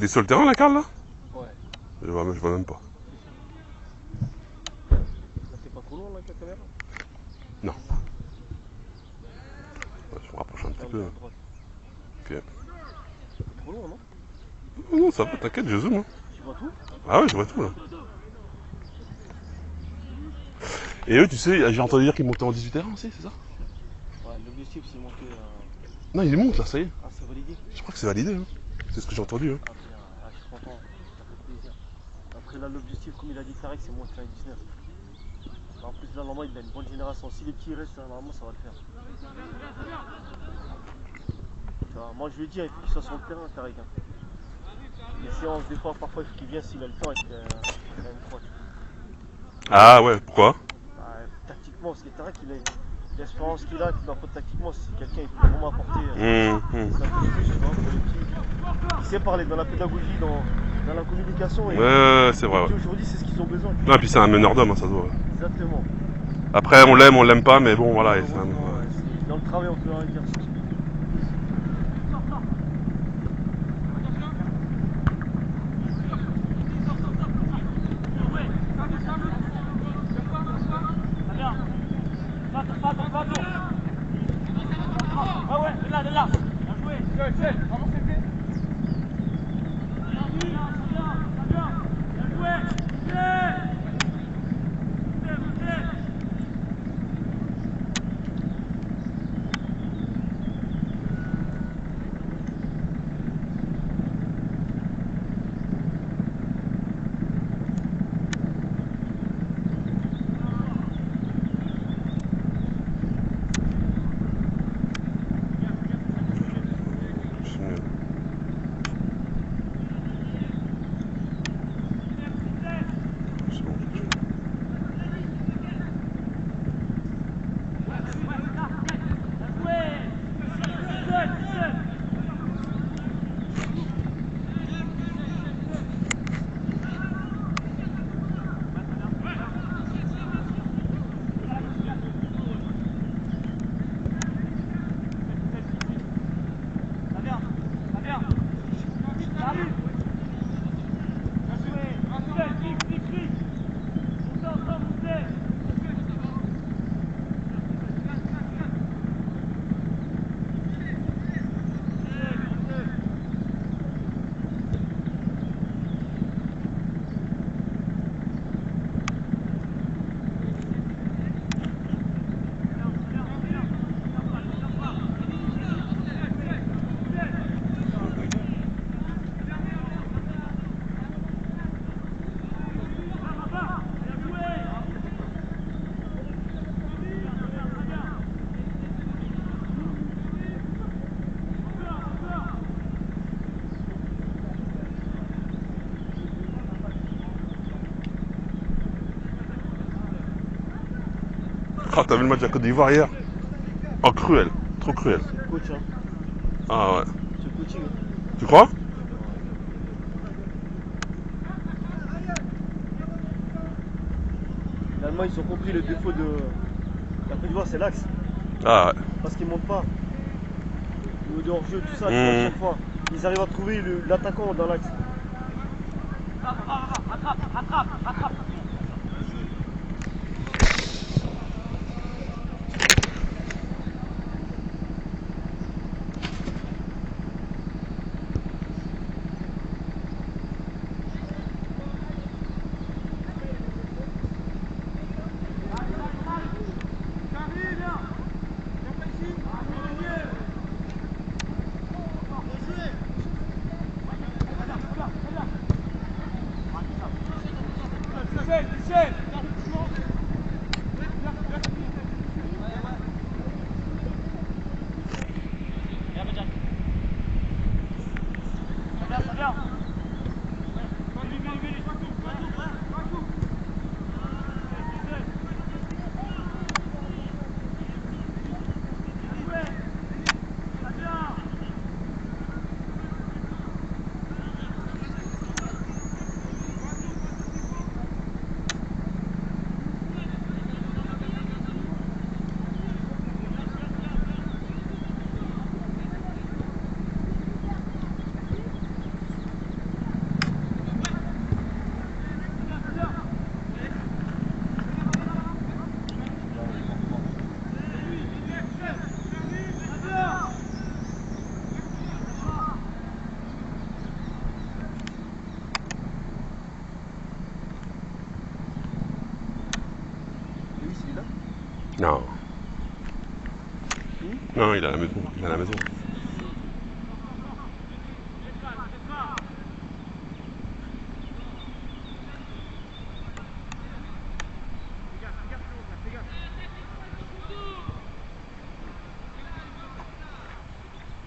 T'es sur le terrain, la Carl, là? Ouais. Je vois même pas. Là, t'es pas trop loin, là, avec la caméra? Non. Ouais, je me rapproche un petit peu. À droite. Ok. T'es trop loin, non? Oh non, ça va, t'inquiète, je zoome. Hein. Tu vois tout? Ah ouais, je vois tout, là. Et eux, tu sais, j'ai entendu dire qu'ils montaient en 18 terrains aussi, c'est ça? Ouais, l'objectif, c'est monter à... Non, ils montent, là, ça y est. Ah, c'est validé? Je crois que c'est validé, hein. C'est ce que j'ai entendu, hein. Ah, bien, ah, je suis content. Ça fait plaisir. Après, là, l'objectif, comme il a dit Tarek, c'est monter à 19. En plus, là, normalement, il a une bonne génération. Si les petits restent, là, normalement, ça va le faire. Tu vois, moi, je lui ai dit, hein, il faut qu'il soit sur le terrain, Tarek. Hein. Les séances, des fois, parfois, il faut qu'il vienne s'il a le temps avec la M3. Ah ouais, pourquoi? Bah, tactiquement, parce que Tarek, l'expérience qu'il a, tactiquement, c'est quelqu'un qui peut vraiment apporter ça plus, tu vois, pour les petits. Il sait parler dans la pédagogie, dans la communication. Et Ouais, c'est vrai. Ouais. Aujourd'hui, c'est ce qu'ils ont besoin. Non, et puis c'est un meneur d'homme, hein, ça se voit. Exactement. Après, on l'aime pas, mais bon, voilà. C'est dans le travail, on peut rien dire. Ah ouais, de là. Bien joué. Vraiment c'est fait. Bien joué. Ah, t'as vu le match de la Côte d'Ivoire hier? Oh, cruel. Trop cruel. Coach, hein. Ah ouais. C'est le coaching. Hein. Tu crois? L'Allemagne, ils ont compris le défaut de la Côte d'Ivoire, c'est l'axe. Ah ouais. Parce qu'ils montent pas. Le hors-jeu, tout ça, à chaque fois. Ils arrivent à trouver l'attaquant dans l'axe. Attrape. Non. Non, il est à la maison. Il est à la maison.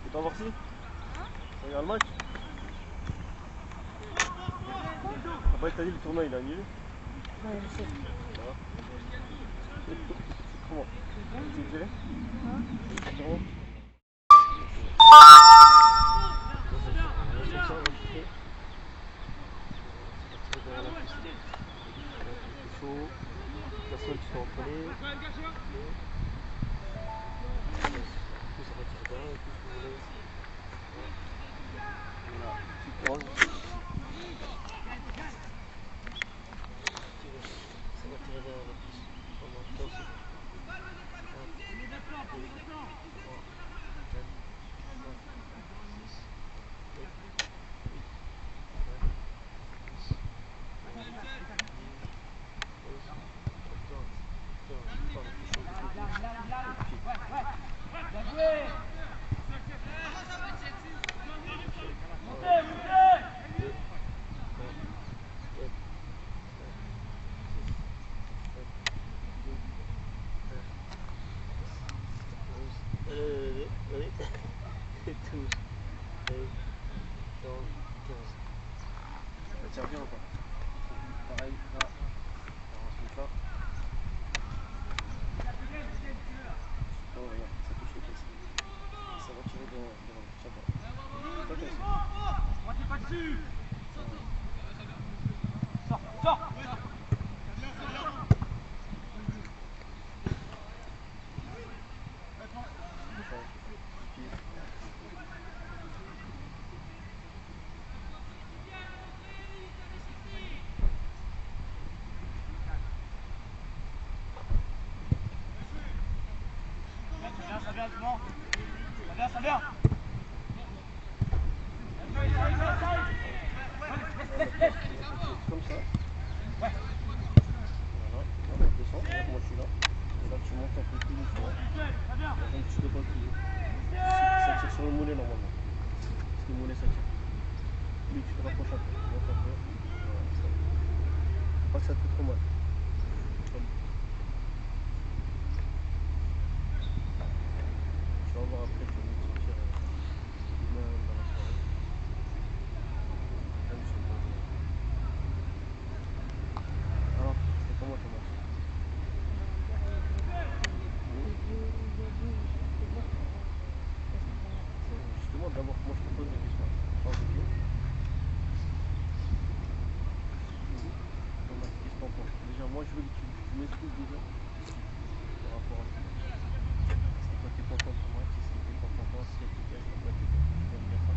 Tu t'en vas ici? Tu regardes le match? Après, t'as dit le tournoi il est annulé? Ouais, je sais. Comment? Tu dirais? Comment? Chaud. La semaine tu t'es entraîné. Plus ça va tirer derrière, plus tu voulais. Voilà, tu poses. Ça va tirer derrière la piste. Comment ça c'est ça tire bien ou pas? Pareil, là, on va oh, regarde, ça touche les fesses. Ça va tirer devant. Ça va. Pas cassé. Pas dessus. Sors. Ça vient. Comme ça. Voilà. Là, on descend. Moi, je suis là. Et là, tu montes un peu plus doucement. Un petit peu pas plus. Ça tire sur le mollet normalement. Parce que le mollet, ça tire. Oui, tu te rapproches un peu. Tu montes un peu. Voilà, ça. Faut pas que ça te fait trop mal. Tu vas voir après, tu vas te sentir humain dans la soirée. Même sur le bord. Alors, c'est comment ton match? Justement, d'abord, moi je te pose des questions. Sans oublier. Ton match, qu'est-ce que t'en penses? Déjà, moi je veux que tu m'expliques déjà par rapport à ça. Est-ce que toi t'es content de ton match? Est-ce que t'es pas content? Est-ce que t'es pas content? Tu peux me dire ça?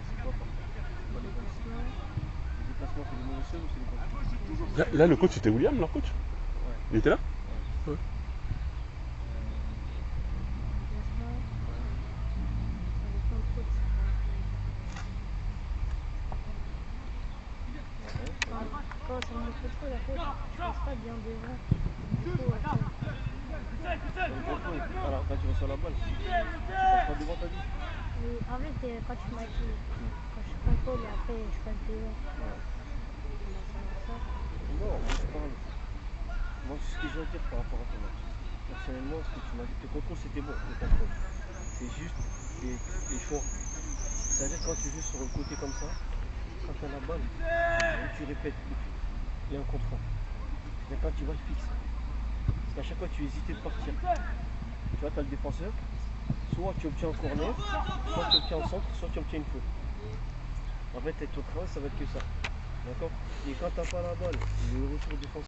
C'est quoi par contre? C'est pas les bonnes choses. Les déplacements, c'est les mauvaises choses ou c'est les bonnes choses? Là, le coach, c'était William, leur coach? Ouais. Il était là? Ouais. Ouais. Quand ça me fait trop la tête, je passe pas bien devant. Du coup, Alors, quand tu reçois la balle, tu passes pas devant ta vie. en fait, quand tu m'as dit, quand je contrôle et après je passe devant, ça. Non, moi je parle. Moi, ce que j'ai à dire par rapport à ton match. Personnellement, ce que tu m'as dit, tes contrôles c'était bon, tes contrôles. C'est juste les choix. C'est-à-dire quand tu joues sur le côté comme ça, quand tu as la balle, tu répètes, il y a un contrôle. Mais quand tu vas fixe, parce qu'à chaque fois tu hésitais de partir. Tu vois, tu as le défenseur, soit tu obtiens un corner, soit tu obtiens un centre, soit tu obtiens une faute. En fait, ton travail, ça va être que ça. D'accord? Et quand tu n'as pas la balle, le retour défensif.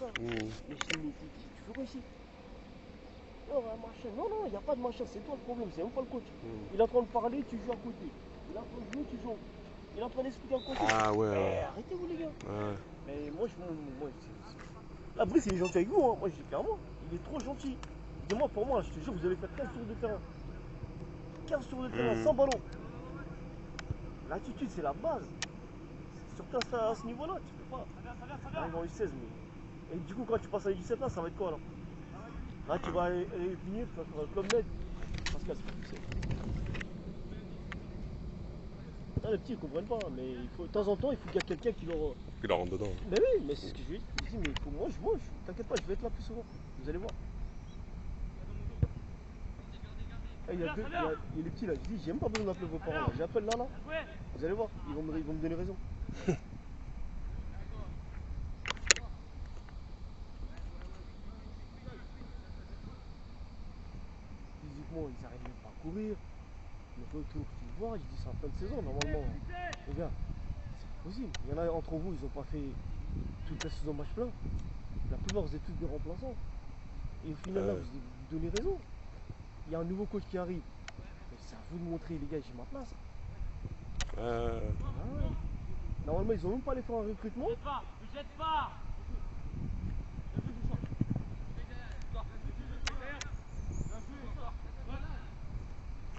ça. Mais je dis, mais tu fais quoi ici? Non, machin. Non, non, il n'y a pas de machin, c'est toi le problème, c'est même pas le coach. Il est en train de parler, tu joues à côté. Il est en train de jouer, tu joues. Il est en train d'expliquer à côté. Ah ouais. Mais arrêtez-vous les gars. Ouais. Mais moi, là, Brice, il est gentil avec vous, hein. Moi je dis clairement, il est trop gentil. Dis-moi, pour moi, je te jure, vous allez faire 15 tours de terrain. 15 tours de terrain, sans ballon. L'attitude, c'est la base. Surtout à ce niveau-là, tu peux pas. Arrive en U16, mais. Et du coup, quand tu passes à U17, là, ça va être quoi alors? Là, tu vas finir, tu vas faire le club med. Pascal, c'est pas là, les petits, ils comprennent pas, mais il faut, de temps en temps, il faut qu'il y ait quelqu'un qui leur. Il la rentre dedans. Mais oui, mais c'est ce que je lui ai dit. Je dis, mais il faut, moi, t'inquiète pas, je vais être là plus souvent. Vous allez voir. Il y a les petits là, je dis, j'ai même pas besoin d'appeler vos parents. J'appelle là. Vous allez voir, ils vont me donner raison. Physiquement, ils n'arrivent même pas à courir. Le retour, tu vois, je dis, c'est en fin de saison, normalement. Les gars, c'est possible. Il y en a entre vous, ils n'ont pas fait toute la saison match plein. La plupart, vous êtes tous des remplaçants. Et au final, là, vous donnez raison. Il y a un nouveau coach qui arrive. C'est à vous de montrer, les gars, j'ai ma place. Normalement, ils n'ont même pas allé faire un recrutement. Ne jette pas.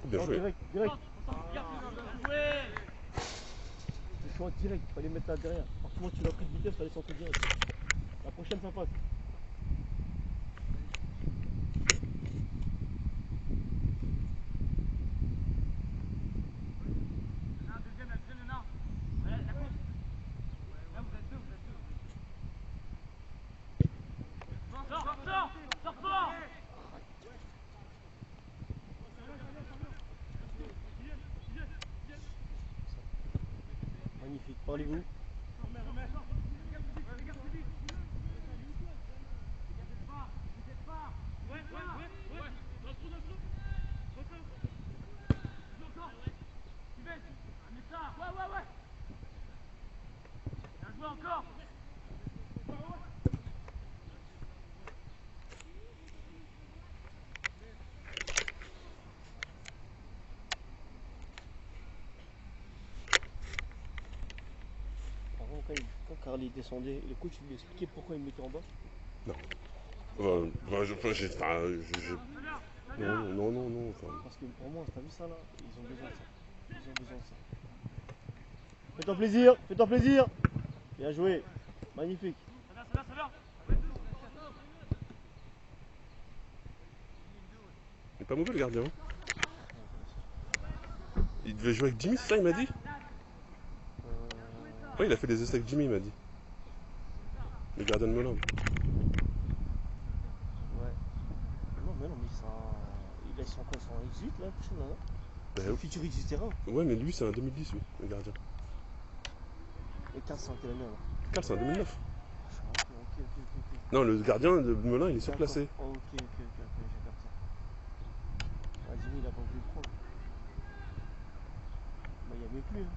Bien joué. Direct. Le choix direct, il fallait mettre là derrière. Franchement, tu l'as pris de vitesse, il fallait centrer direct. La prochaine, ça passe. Sors fort. Magnifique, parlez-vous. Bien joué encore. Par contre, quand Carly descendait, le coach lui expliquait pourquoi il me mettait en bas. Non. Non. Enfin, Parce que pour moi, t'as vu ça là? Ils ont besoin de ça. Fais-toi plaisir. Bien joué. Magnifique. Ça va. il est pas mauvais le gardien. Il devait jouer avec Jimmy, c'est ça, il m'a dit? Ouais, il a fait des essais avec Jimmy, il m'a dit. Le gardien de Melun. Ouais. Non, mais ça. Ils sont quoi? Ils sont en 18 là, la prochaine là, non? C'est le futur du terrain. Ouais, mais lui, c'est un 2010, lui, le gardien. Et 15, c'est en quelle année alors? Carl, c'est un 2009. Ok. Non, le gardien de Melun, il est surclassé. Ok, j'ai capté. Ah, Jimmy, il a pas voulu le prendre. Bah, il y a mieux que lui, hein.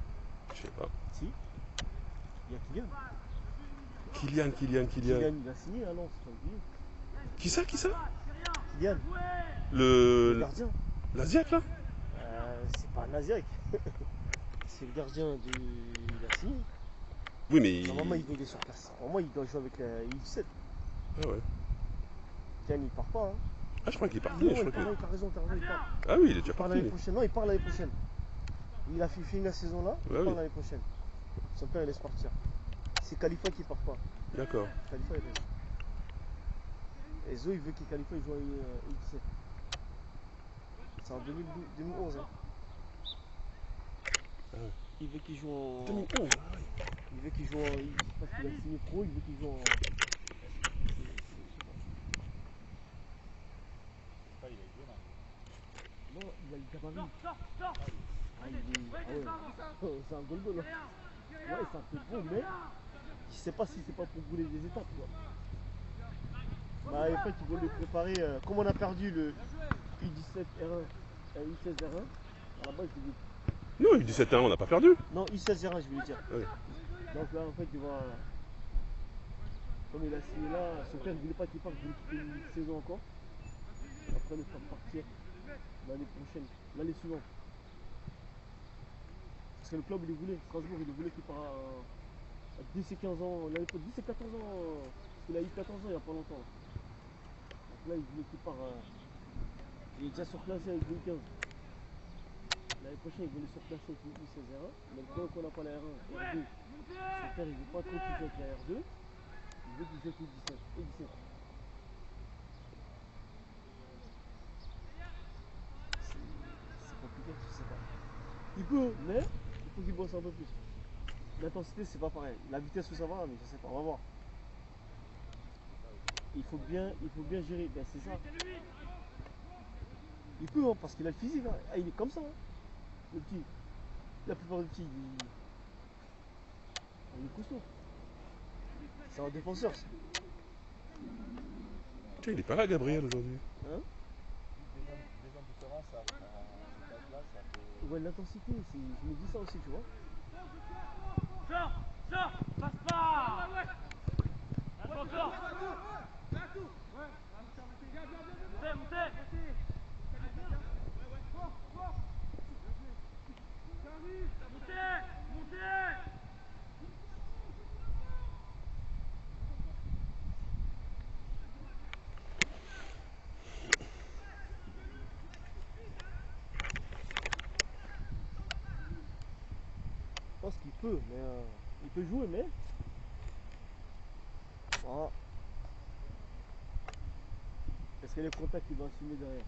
Je sais pas. Si. Il y a Kylian. Kylian. Kylian, il a signé à Lens, t'as oublié. Qui ça? Kylian, Le gardien. l'Asiatique, là? C'est pas un Asiatique. C'est le gardien du. Il a signé. Oui, mais. Normalement, il est sur place. Normalement, il doit jouer avec la U17. Ah ouais. Kylian, il part pas, hein. Ah, je crois qu'il est parti. Non, je t'as crois qu'il... raison, il part. Ah oui, il est déjà Il part parti. l'année lui. prochaine. Non, il part l'année prochaine. Il a fini la saison là, il Ouais, part oui. l'année prochaine. Son père, il laisse partir. C'est Khalifa qui part pas. D'accord. Khalifa, il reste. Et Zo, il veut que Khalifa il joue à U17. C'est en 2011. Hein. Ah ouais. Il veut qu'il joue en. 2011. Il veut qu'il joue en. Parce qu'il a signé pro, il veut qu'il joue en. Non, il a le gabarit. Sors. Ah, c'est un goal là. Ouais, ça fait trop, mais je sais pas si c'est pas pour brûler des étapes quoi. Bah, en fait, ils vont le préparer. Comme on a perdu le U17 R1, U16 R1, à la base, je dis. Non, il dit 17-1, on n'a pas perdu. Non, U16 R1, je voulais dire. Ouais. Donc là, en fait, ils vont. Comme il a signé là, son père ne voulait pas qu'il parte, il voulait qu'il ait une saison encore. Après le faire partir l'année prochaine, l'année suivante. Parce que le club, il voulait, Strasbourg, il voulait qu'il parte à 10 et 15 ans, l'année prochaine, 10 et 14 ans, parce qu'il a eu 14 ans il n'y a pas longtemps. Donc là, il voulait qu'il parte, il est déjà surclassé avec une 15. L'année prochaine, il voulait surclasser avec une 16 R1, mais quand on n'a pas la R1, R2, son père, il ne veut pas trop qu'il joue avec la R2, il veut qu'il joue avec les 17 et 17. C'est compliqué, je sais pas. Il peut, mais il faut qu'il bosse un peu plus. L'intensité, c'est pas pareil. La vitesse, ça va, mais je sais pas, on va voir. Il faut bien gérer. Ben, c'est ça. Il peut, hein, parce qu'il a le physique. Hein. Ah, il est comme ça, hein, le petit. La plupart des petits, il est costaud. C'est un défenseur. Ça. Tiens, il est pas là, Gabriel, aujourd'hui. Hein? Des ans de différence à cet âge-là, ça peut. Ouais, l'intensité, je me dis ça aussi, tu vois. Sors, passe pas. Encore. Montez. Je pense qu'il peut, mais il peut jouer, mais. Ah. Est-ce que les contacts qu'il va assumer derrière?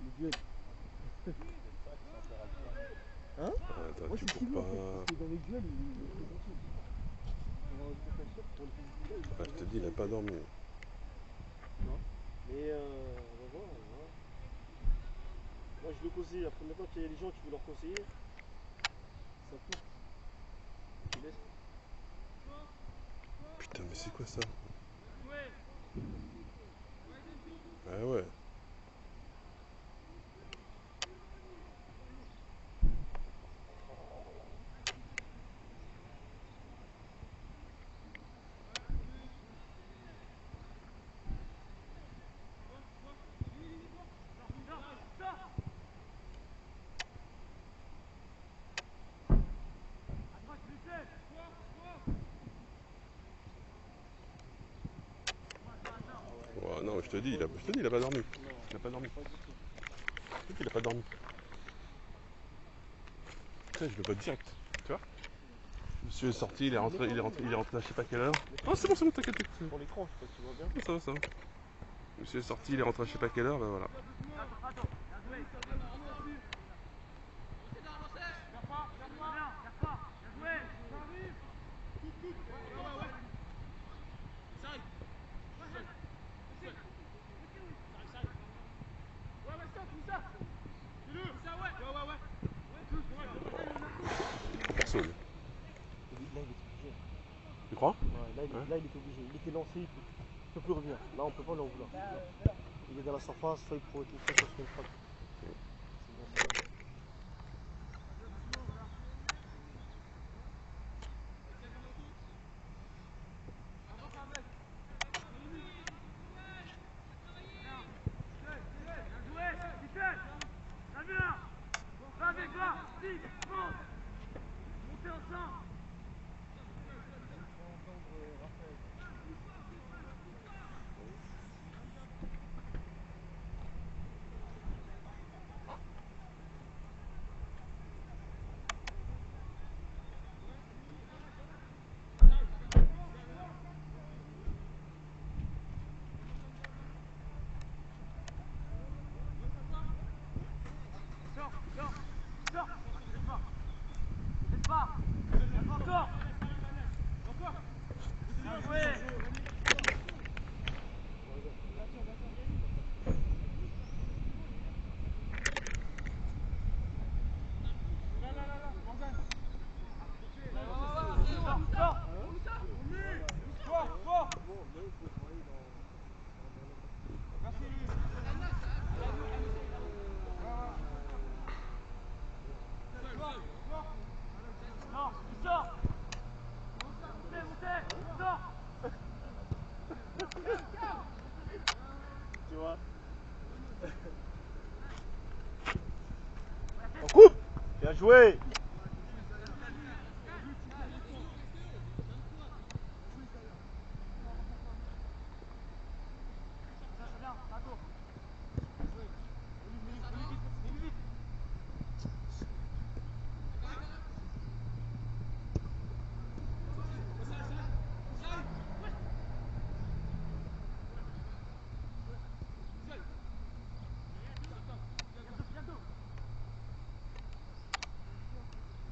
Le duel. Hein? Attends, Moi tu je suis cours en fait, pas. parce que dans les duels, il est très gentil. Pour un défenseur, pour le physique qu'il a, il est Ouais, très je te gentil. dis, il a pas dormi. Non. Mais on va voir, on va voir. Moi je le conseille, après maintenant qu'il y a des gens, tu veux leur conseiller, ça coupe. Tu laisses. Putain, mais c'est quoi ça? Ah ouais. Ouais, non, je te dis, il a pas dormi. Il a pas dormi. Pas du tout. Je te dis, il a pas dormi. Putain, je le vois direct. Tu vois? Monsieur est sorti, il est rentré à je sais pas quelle heure. Oh, c'est bon, t'inquiète. Pour l'écran, je sais pas si tu vois bien. Ça va. Monsieur est sorti, il est rentré à je sais pas quelle heure, ben voilà. Personne. Là, il est obligé. Tu crois? Ouais, là, il était obligé. Il était lancé, il peut plus revenir. Là, on peut pas l'en vouloir. Il est dans la surface, soit il provoque une faute, soit une frappe. C'est bon, c'est bon. jouer.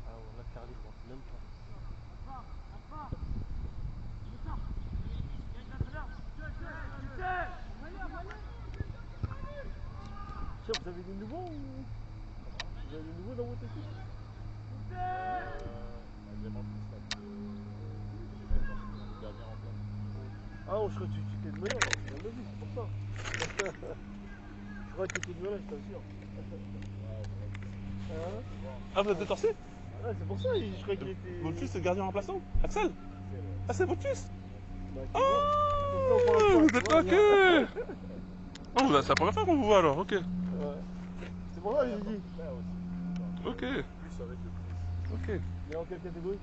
Ah, on a Carly, je rentre même pas. Tiens, vous avez des nouveaux ou... Vous avez des nouveaux dans votre équipe? Agrément plus là. Gardien en place. Ah, je crois que tu étais de meilleur, j'ai jamais vu, c'est pour ça. Je crois que tu étais de meilleur, je t'assure. Hein? Ah, vous êtes détorsé? Ouais, c'est pour ça, je crois qu'il était... Votre fils est le gardien remplaçant? Axel? Ah, c'est votre fils? Bah, Oh, tu vois, vous êtes ok. Oh, c'est la première fois qu'on vous voit alors, ok. ouais. C'est pour ça que j'ai dit. Là aussi. Ok, Plus avec le plus. ok. Il est en quelle catégorie?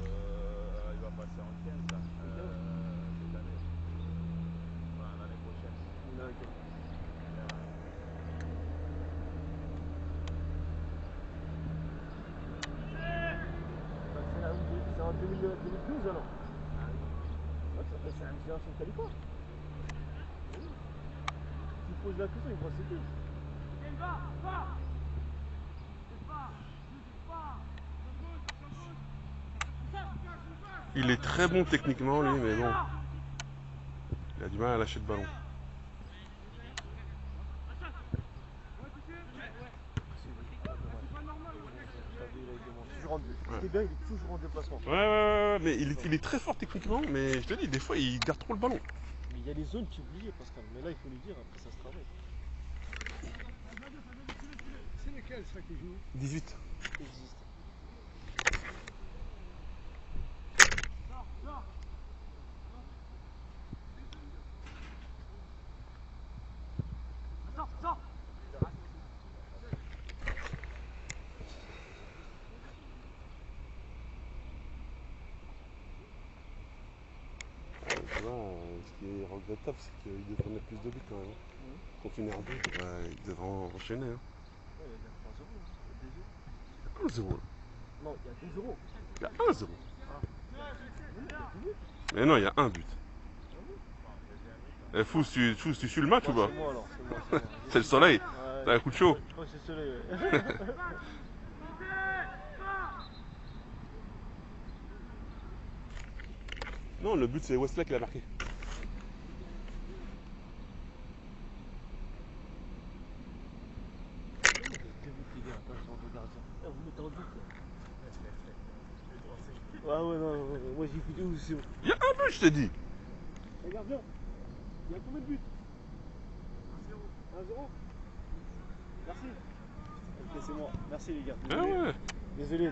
Il va passer en 15 là. Cette année. Enfin, l'année prochaine. D'accord. C'est en 2012 alors. Ouais, c'est une génération de Calico. Tu poses la question, il voit c'est qui. Il est très bon techniquement lui, mais bon. Il a du mal à lâcher le ballon. Toujours ce qui est bien, il est toujours en déplacement. Ouais, mais il est très fort techniquement, mais je te dis, des fois il garde trop le ballon. Mais il y a des zones qui est obligé, Pascal. Mais là, il faut lui dire, après ça se travaille. C'est lequel ça qui joue? 18. Existe. Tu vois, ce qui est regrettable, c'est qu'il devrait mettre plus de buts quand même. Continuer à but, il devrait enchaîner. Hein. Ouais, il y a 3-0, il y a 2-0. 1-0. Non, il y a 2-0. Il y a 1-0. Mais non, il y a un but. Eh, fou, tu suis le match ou pas? C'est moi alors, c'est moi. C'est le soleil. Ouais, T'as un coup de chaud. je crois que c'est le soleil. Non, le but c'est Wesley qui l'a marqué. Vous mettez en doute là. Ouais, non, moi j'ai écouté où c'est. Il y a un but, je t'ai dit. Regarde bien. Il y a combien de buts? 1-0. Merci. Ok, c'est moi. Merci les gars. Ah ouais. Désolé.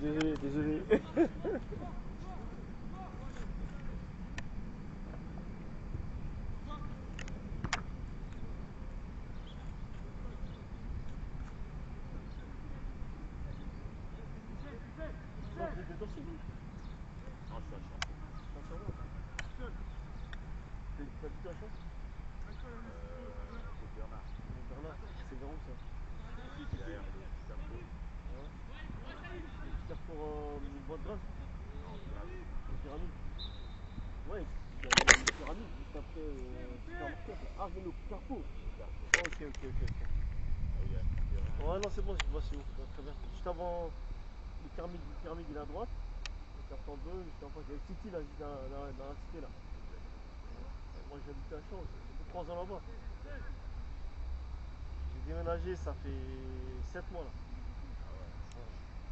Bernard, c'est vers où ça? Derrière le petit capot. Le petit carrefour boîte grave? Non, pyramide. Pyramide. Ouais, il y a une pyramide juste après supermarché. Ah, mais le carrefour. Oh, ok. Il y a une terrain. Ouais, non, c'est bon, je vois c'est où. Ouais, très bien. Juste avant le pyramide, il est à droite. Le carrefour bleu, juste en face. Il y a une city là, juste dans la cité là. Moi j'habite à Champs, j'ai 3 ans là-bas. J'ai déménagé, ça fait 7 mois là.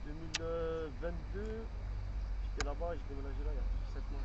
2022, j'étais là-bas, j'ai déménagé là il y a 7 mois.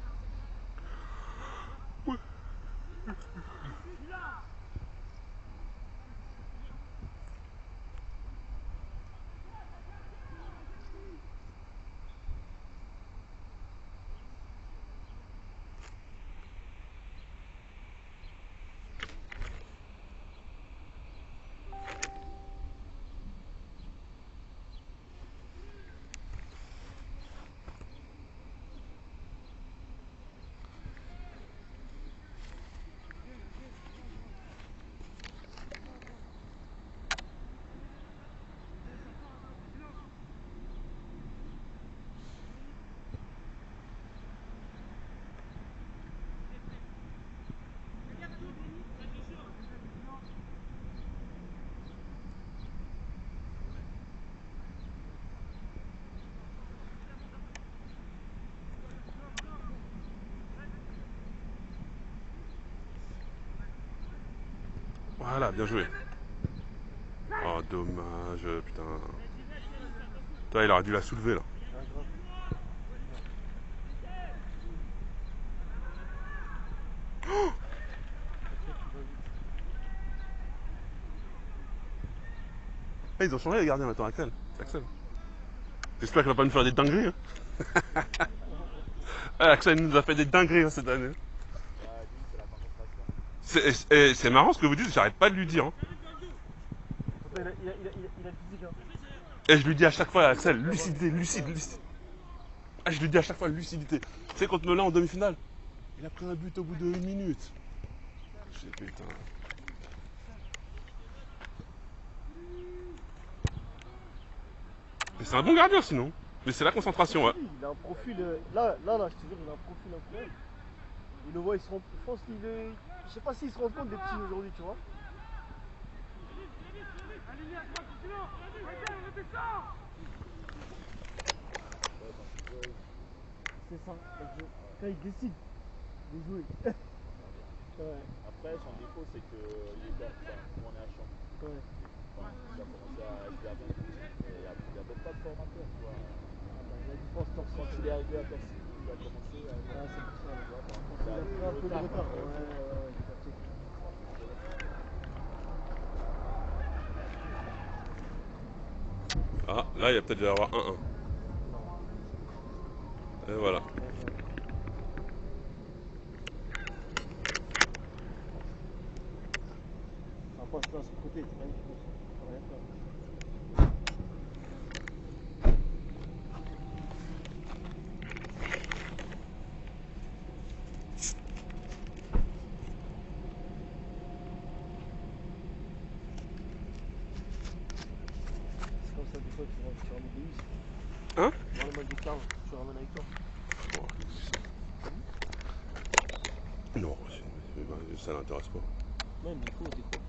Voilà, bien joué. Oh, dommage, putain. Toi, il aurait dû la soulever, là. Ah, grave. Ah, ils ont changé les gardiens maintenant, Axel. Axel. J'espère qu'il va pas nous faire des dingueries. Hein. Ah, Axel nous a fait des dingueries hein, cette année. Bah, lui, c'est la concentration. C'est marrant ce que vous dites, j'arrête pas de lui dire. Hein. Pourtant, il a le physique. Hein. Et je lui dis à chaque fois, Axel, lucidité, lucide. Ah, je lui dis à chaque fois, lucidité. Tu sais, contre Melun en demi-finale, il a pris un but au bout de 1 minute. Je sais, putain. Mais c'est un bon gardien sinon. Mais c'est la concentration, ouais. Il a un profil. Là, je te jure, il a un profil incroyable. Il le voit, je pense qu'il est. Je sais pas s'il se rend compte des petits aujourd'hui, tu vois. C'est ça. Quand il décide de jouer. Ouais. Après, son défaut, c'est qu'il est on est à champ. Ouais. Enfin, il a commencé à être gardien tout de suite, mais il n'y a peut-être pas de formateur, tu vois. Il a dû penser torse. Quand il est arrivé à Torcy, il a commencé à. Ah, c'est pour ça. Tu vois, par contre, Il a pris un peu de retard. Ouais, j'ai capté. Ah, là, il va peut-être y avoir 1-1. Et voilà. Ça passe là, sur le côté, c'est magnifique. Faut rien faire. C'est comme ça, des fois, tu ramènes des huit. Hein? Dans le match de Carl, tu ramènes avec toi. Non, ça l'intéresse pas. Même, il faut, des fois.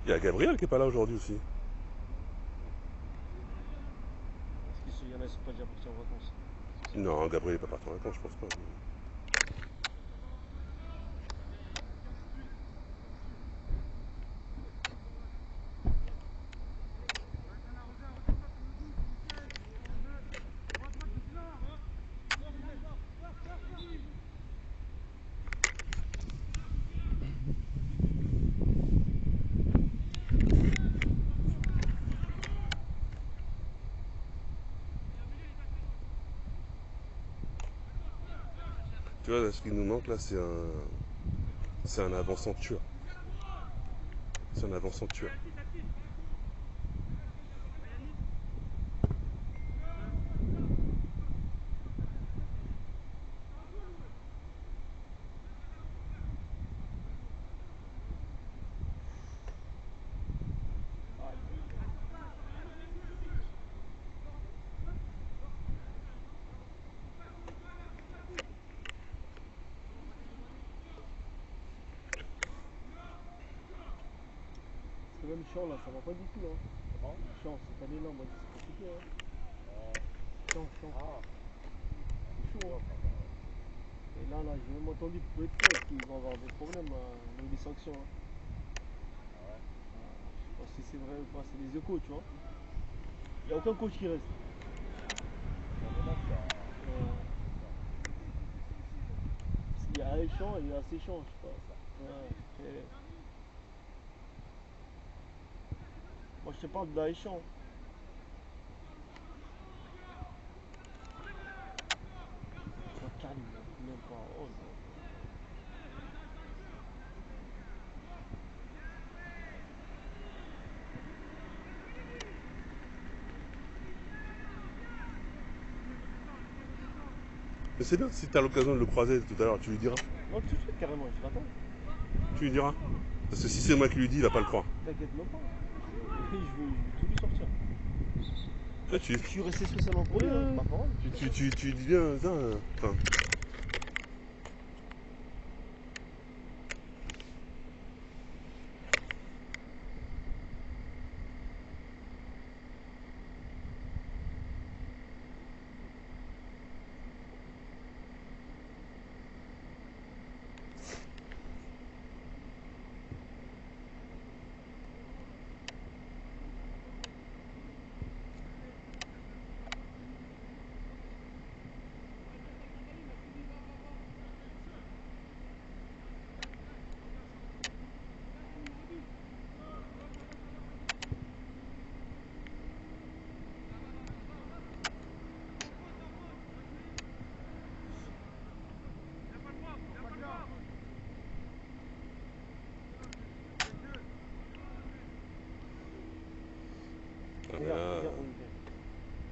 Il y a Gabriel qui est pas là aujourd'hui aussi. Est-ce qu'il y en a qui sont pas déjà partis en vacances? Non, Gabriel est pas parti en vacances, je pense pas. Tu vois, ce qui nous manque là, c'est un avançant tueur. C'est un avançant tueur. Parce que même Champ là, ça va pas du tout. Hein. Comment? Champ, cette année-là, on m'a dit c'est compliqué. Hein. Champ. Ah, C'est chaud. Hein. Et là, j'ai même entendu que peut-être qu'ils vont avoir des problèmes avec des sanctions. Hein. Je sais pas si c'est vrai ou pas, c'est des échos, tu vois. Il n'y a aucun coach qui reste. Il y a Aéchamp et il y a Séchamp, je sais pas. Ouais. Et... Moi je te parle d'Aéchamp. Calme, même pas. Oh, Mais c'est bien, si tu as l'occasion de le croiser tout à l'heure, tu lui diras. non, tout de suite, carrément, je l'attends. Tu lui diras. Parce que si c'est moi qui lui dis, il va pas le croire. T'inquiète même pas. Je vais tout lui sortir. Là, tu, Je suis resté spécialement pour lui, hein, ma parole. tu lui dis bien, enfin,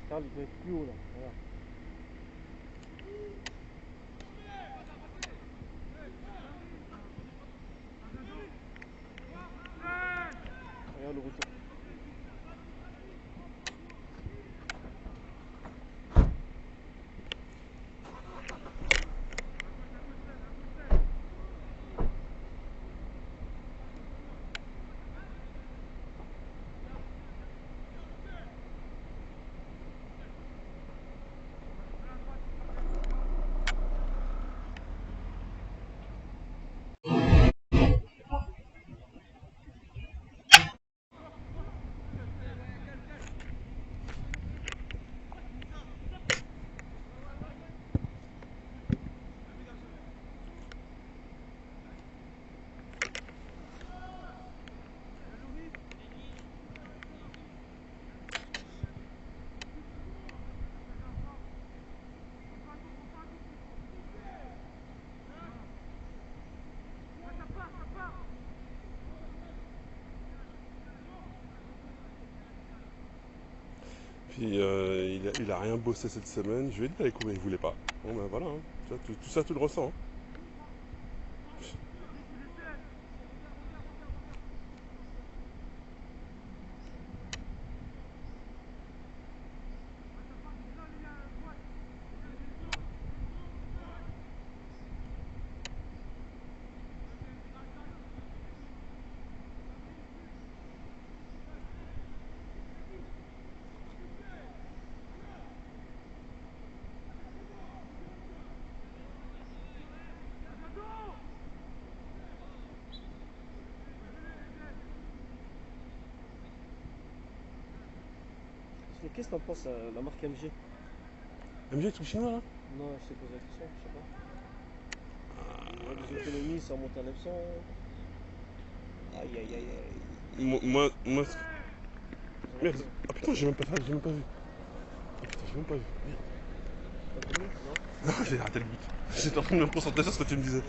Karl, il doit être plus haut là. Voilà. Regarde le retour. Puis il a rien bossé cette semaine. Je lui ai dit d'aller courir, il voulait pas. Bon ben voilà, hein. Tout ça tu le ressens. Hein. Qu'est-ce que t'en penses à la marque MG? MG, truc chinois là? Non, je t'ai posé la question, je sais pas. Les économies, ça monte à 900. Aïe aïe aïe aïe. Moi. Merde. Ah putain, j'ai même pas vu. Ah putain, j'ai même pas vu. Merde. T'as connu? Non? Non, j'ai raté le but. J'étais en train de me concentrer sur ce que tu me disais.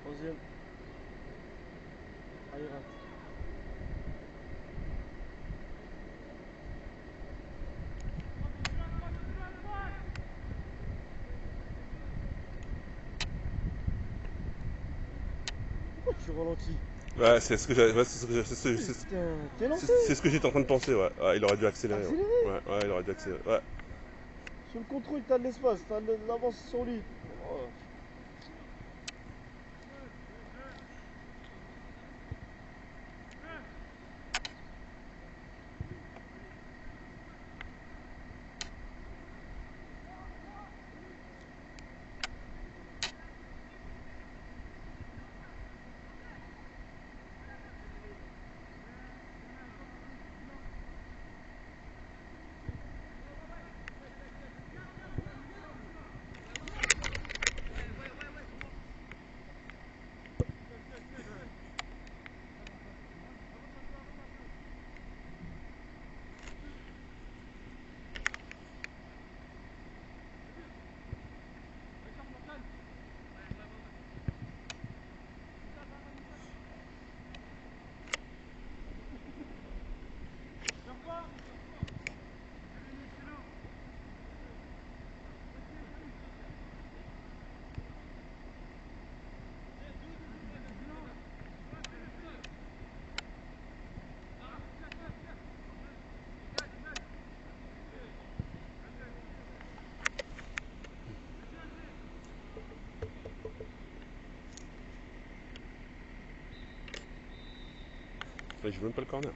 Troisième. Allez, rate. Pourquoi tu ralentis? Ouais, c'est ce que j'avais. Ouais, c'est Putain, t'es lancé? c'est ce que j'étais en train de penser, ouais. Ouais, il aurait dû accélérer. Accélérer? Ouais, il aurait dû accélérer. Ouais. Sur le contrôle, t'as de l'espace, t'as de l'avance sur lui. Oh. Là, je veux même pas le corner.